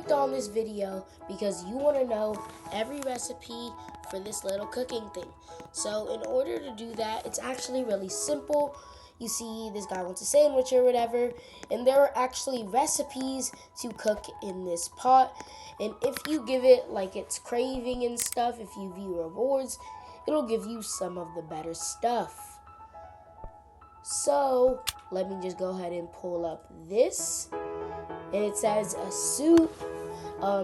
clicked on this video because you want to know every recipe for this little cooking thing. So in order to do that, it's actually really simple. You see this guy wants a sandwich or whatever, and there are actually recipes to cook in this pot. And if you give it like its craving and stuff, if you view rewards, it'll give you some of the better stuff. So let me just go ahead and pull up this. And it says a soup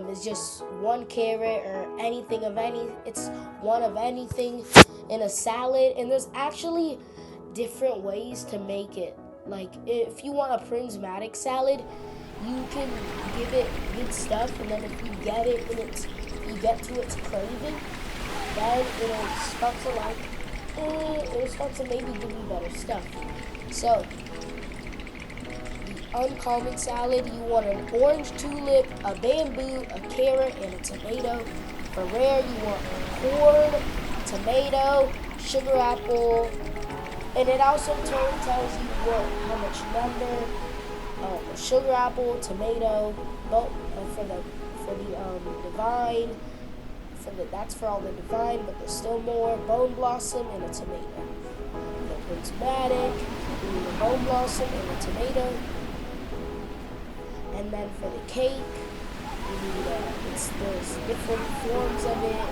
is just one carrot or anything of any, it's one of anything in a salad. And there's actually different ways to make it. Like if you want a prismatic salad, you can give it good stuff, and then if you get it and you get to its craving, then it'll start to maybe give you better stuff. So the uncommon salad, you want an orange tulip, a bamboo, a carrot, and a tomato. For rare, you want corn, tomato, sugar apple, and it also tells you how much number, sugar apple, tomato, for the divine. That's for all the divine, but there's still more. Bone blossom and a tomato. The prismatic, you need a bone blossom and a tomato. And then for the cake, you need there's different forms of it.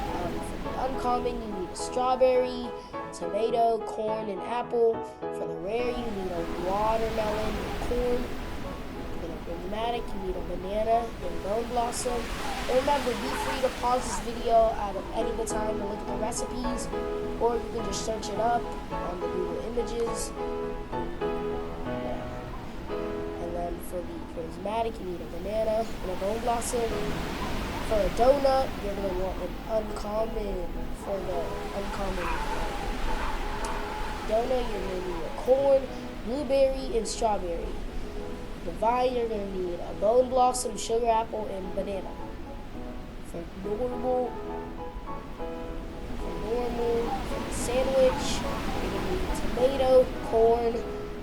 For the uncommon, you need a strawberry, tomato, corn, and apple. For the rare, you need a watermelon and corn. For the prismatic, you need a banana and bone blossom. And remember, be free to pause this video at any time to look at the recipes, or you can just search it up on the Google Images. And then for the prismatic, you need a banana and a bone blossom. For a donut, you're going to want an uncommon. For the uncommon donut, you're going to need a corn, blueberry, and strawberry. Divine, you're going to need a bone blossom, sugar apple, and banana. For normal sandwich, you're going to need tomato, corn,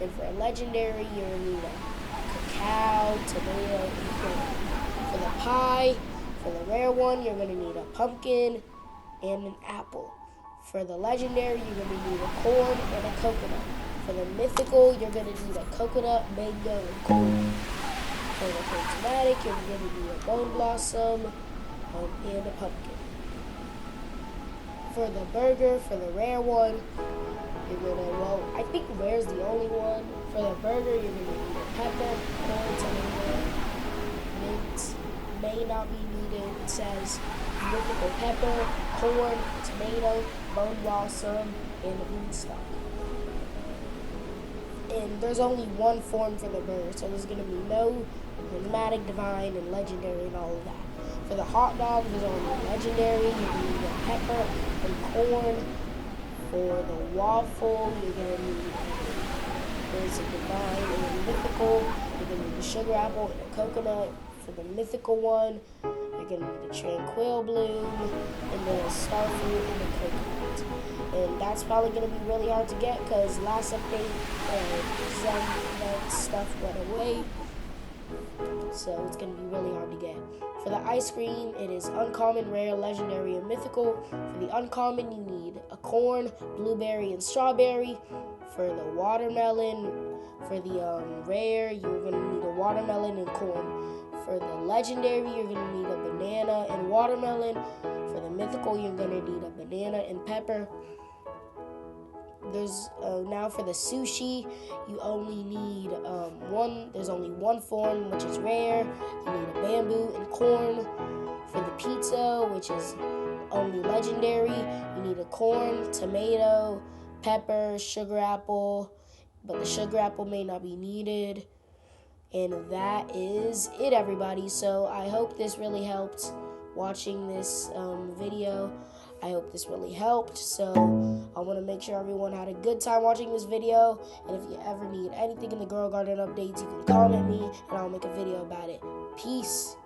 and for a legendary, you're going to need a cacao, tomato, and corn. For the pie, for the rare one, you're going to need a pumpkin and an apple. For the legendary, you're going to need a corn and a coconut. For the mythical, you're going to need a coconut, mango, and corn. For the prismatic, you're going to need a bone blossom and a pumpkin. For the burger, for the rare one, you're going to, I think rare is the only one. For the burger, you're going to need a pepper, corn, tomato, mint, may not be needed. It says mythical pepper, corn, tomato, bone blossom, and bean stock. And there's only one form for the burger, so there's going to be no prismatic, divine, and legendary, and all of that. For the hot dog, there's only legendary. You're going to need a pepper and corn. For the waffle, you're going to need there's a divine and a mythical. You're going to need a sugar apple and a coconut. For the mythical one, you're going to need a tranquil bloom and the starfruit and the coconut. And that's probably going to be really hard to get because last update, that stuff went away. So it's going to be really hard to get. For the ice cream, it is uncommon, rare, legendary, and mythical. For the uncommon, you need a corn, blueberry, and strawberry. For the watermelon, for the rare, you're going to need a watermelon and corn. For the legendary, you're going to need a banana and watermelon. For the mythical, you're going to need a banana and pepper. There's now for the sushi, you only need there's only one form, which is rare. You need a bamboo and corn. For the pizza, which is only legendary, you need a corn, tomato, pepper, sugar apple, but the sugar apple may not be needed. And that is it, everybody. So I hope this really helped watching this video. I hope this really helped. So I want to make sure everyone had a good time watching this video. And if you ever need anything in the Girl Garden updates, you can comment me and I'll make a video about it. Peace.